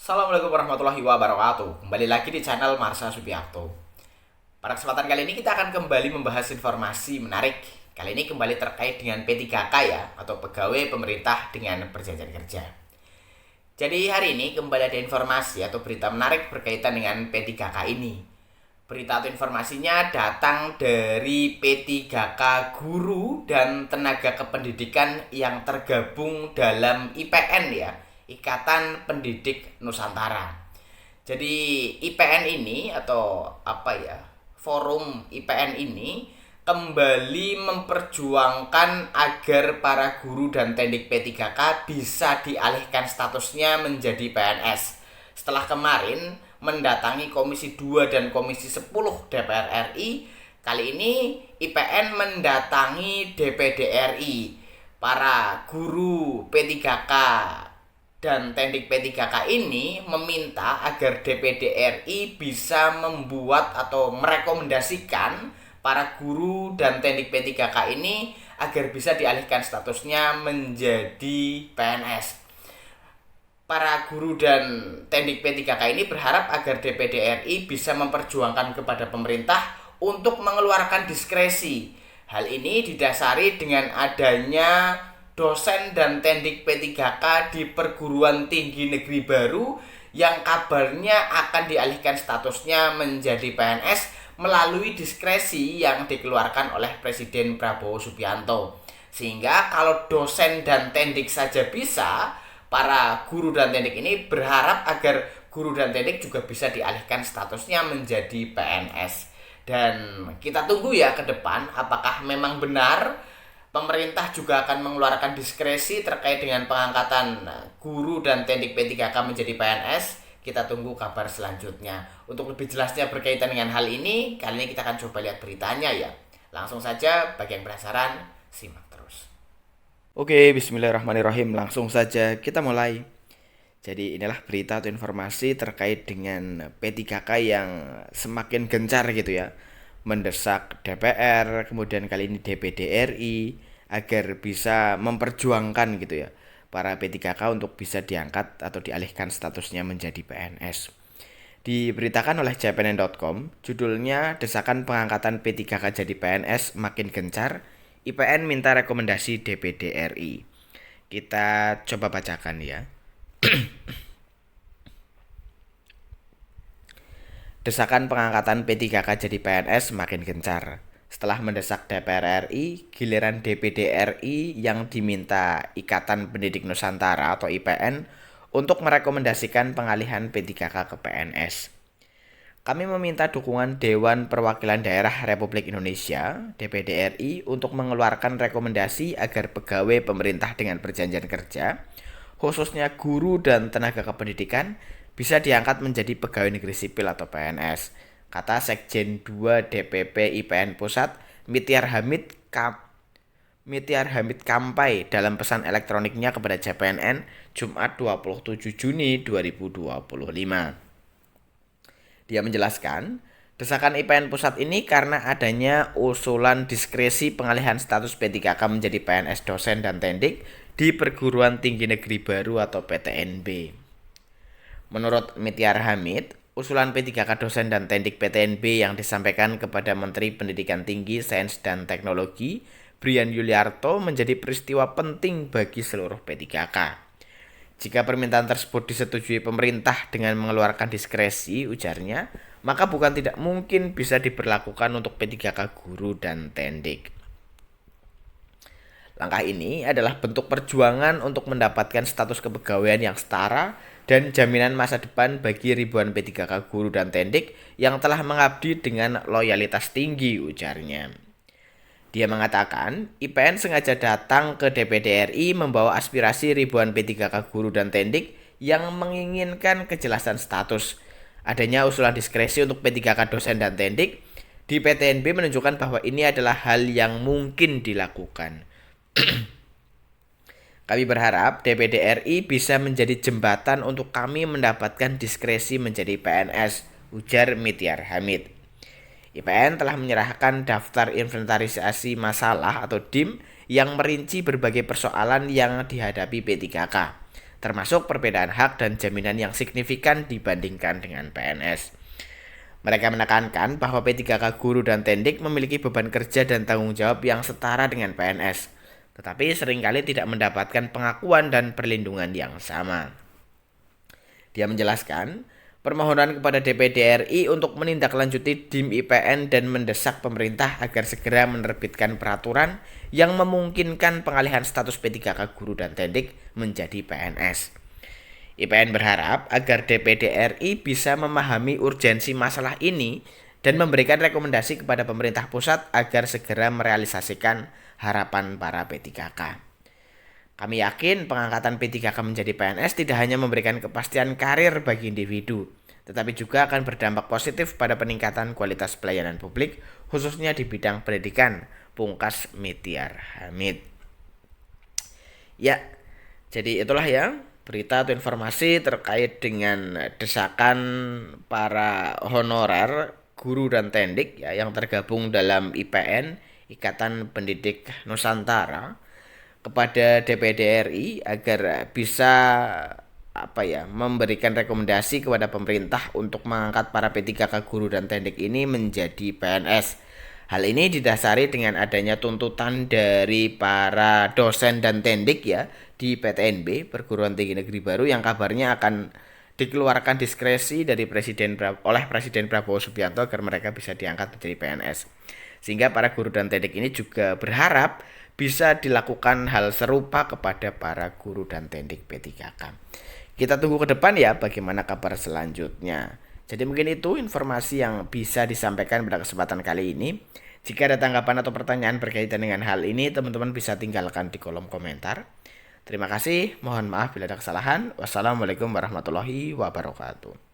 Assalamualaikum warahmatullahi wabarakatuh. Kembali lagi di channel Marsha Subiakto. Pada kesempatan kali ini kita akan kembali membahas informasi menarik. Kali ini kembali terkait dengan P3K ya, atau Pegawai Pemerintah dengan Perjanjian Kerja. Jadi hari ini kembali ada informasi atau berita menarik berkaitan dengan P3K ini. Berita atau informasinya datang dari P3K guru dan tenaga kependidikan yang tergabung dalam IPN ya, Ikatan Pendidik Nusantara. Jadi IPN ini atau forum IPN ini kembali memperjuangkan agar para guru dan teknik P3K bisa dialihkan statusnya menjadi PNS. Setelah kemarin mendatangi Komisi 2 dan Komisi 10 DPR RI, kali ini IPN mendatangi DPD RI. Para guru P3K dan teknik P3K ini meminta agar DPD RI bisa membuat atau merekomendasikan para guru dan teknik P3K ini agar bisa dialihkan statusnya menjadi PNS. Para guru dan teknik P3K ini berharap agar DPD RI bisa memperjuangkan kepada pemerintah untuk mengeluarkan diskresi. Hal ini didasari dengan adanya dosen dan teknik P3K di perguruan tinggi negeri baru yang kabarnya akan dialihkan statusnya menjadi PNS melalui diskresi yang dikeluarkan oleh Presiden Prabowo Subianto. Sehingga kalau dosen dan teknik saja bisa, para guru dan teknik ini berharap agar guru dan teknik juga bisa dialihkan statusnya menjadi PNS. Dan kita tunggu ya ke depan apakah memang benar pemerintah juga akan mengeluarkan diskresi terkait dengan pengangkatan guru dan teknik P3K menjadi PNS. Kita tunggu kabar selanjutnya. Untuk lebih jelasnya berkaitan dengan hal ini, kali ini kita akan coba lihat beritanya ya. Langsung saja, bagi yang penasaran, simak terus. Oke, bismillahirrahmanirrahim. Langsung saja kita mulai. Jadi inilah berita atau informasi terkait dengan P3K yang semakin gencar gitu ya, mendesak DPR, kemudian kali ini DPD RI agar bisa memperjuangkan gitu ya para P3K untuk bisa diangkat atau dialihkan statusnya menjadi PNS. Diberitakan oleh cpn.com, judulnya Desakan Pengangkatan P3K jadi PNS makin gencar, IPN minta rekomendasi DPD RI. Kita coba bacakan ya. Desakan pengangkatan P3K jadi PNS makin gencar. Setelah mendesak DPR RI, giliran DPD RI yang diminta Ikatan Pendidik Nusantara atau IPN untuk merekomendasikan pengalihan P3K ke PNS. Kami meminta dukungan Dewan Perwakilan Daerah Republik Indonesia (DPD RI) untuk mengeluarkan rekomendasi agar pegawai pemerintah dengan perjanjian kerja, khususnya guru dan tenaga kependidikan, bisa diangkat menjadi pegawai negeri sipil atau PNS, kata Sekjen 2 DPP IPN Pusat Mityar Hamid Kampai dalam pesan elektroniknya kepada CPNN Jumat 27 Juni 2025. Dia menjelaskan, desakan IPN Pusat ini karena adanya usulan diskresi pengalihan status P3K menjadi PNS dosen dan teknik di perguruan tinggi negeri baru atau PTNB. Menurut Mityar Hamid, usulan P3K dosen dan teknik PTNB yang disampaikan kepada Menteri Pendidikan Tinggi, Sains dan Teknologi, Brian Yuliarto, menjadi peristiwa penting bagi seluruh P3K. Jika permintaan tersebut disetujui pemerintah dengan mengeluarkan diskresi, ujarnya, maka bukan tidak mungkin bisa diberlakukan untuk P3K guru dan teknik. Langkah ini adalah bentuk perjuangan untuk mendapatkan status kepegawaian yang setara dan jaminan masa depan bagi ribuan P3K guru dan teknik yang telah mengabdi dengan loyalitas tinggi, ujarnya. Dia mengatakan, IPN sengaja datang ke DPD RI membawa aspirasi ribuan P3K guru dan teknik yang menginginkan kejelasan status. Adanya usulan diskresi untuk P3K dosen dan teknik di PTNB menunjukkan bahwa ini adalah hal yang mungkin dilakukan. Kami berharap DPD RI bisa menjadi jembatan untuk kami mendapatkan diskresi menjadi PNS, ujar Mityar Hamid. IPN telah menyerahkan daftar inventarisasi masalah atau DIM yang merinci berbagai persoalan yang dihadapi P3K. termasuk perbedaan hak dan jaminan yang signifikan dibandingkan dengan PNS. Mereka menekankan bahwa P3K guru dan tendik memiliki beban kerja dan tanggung jawab yang setara dengan PNS, tetapi seringkali tidak mendapatkan pengakuan dan perlindungan yang sama. Dia menjelaskan, permohonan kepada DPD RI untuk menindaklanjuti DIM IPN dan mendesak pemerintah agar segera menerbitkan peraturan yang memungkinkan pengalihan status P3K guru dan tendik menjadi PNS. IPN berharap agar DPD RI bisa memahami urgensi masalah ini dan memberikan rekomendasi kepada pemerintah pusat agar segera merealisasikan harapan para P3K. Kami yakin pengangkatan P3K menjadi PNS tidak hanya memberikan kepastian karir bagi individu, tetapi juga akan berdampak positif pada peningkatan kualitas pelayanan publik, khususnya di bidang pendidikan, pungkas Mityar Hamid. Ya, jadi itulah ya berita atau informasi terkait dengan desakan para honorer guru dan tendik ya, yang tergabung dalam IPN, Ikatan Pendidik Nusantara, kepada DPD RI agar bisa memberikan rekomendasi kepada pemerintah untuk mengangkat para P3K guru dan tendik ini menjadi PNS. Hal ini didasari dengan adanya tuntutan dari para dosen dan tendik ya di PTNB, Perguruan Tinggi Negeri Baru, yang kabarnya akan dikeluarkan diskresi dari oleh Presiden Prabowo Subianto agar mereka bisa diangkat menjadi PNS. Sehingga para guru dan tendik ini juga berharap bisa dilakukan hal serupa kepada para guru dan tendik P3K. Kita tunggu ke depan ya bagaimana kabar selanjutnya. Jadi mungkin itu informasi yang bisa disampaikan pada kesempatan kali ini. Jika ada tanggapan atau pertanyaan berkaitan dengan hal ini, teman-teman bisa tinggalkan di kolom komentar. Terima kasih, mohon maaf bila ada kesalahan. Wassalamualaikum warahmatullahi wabarakatuh.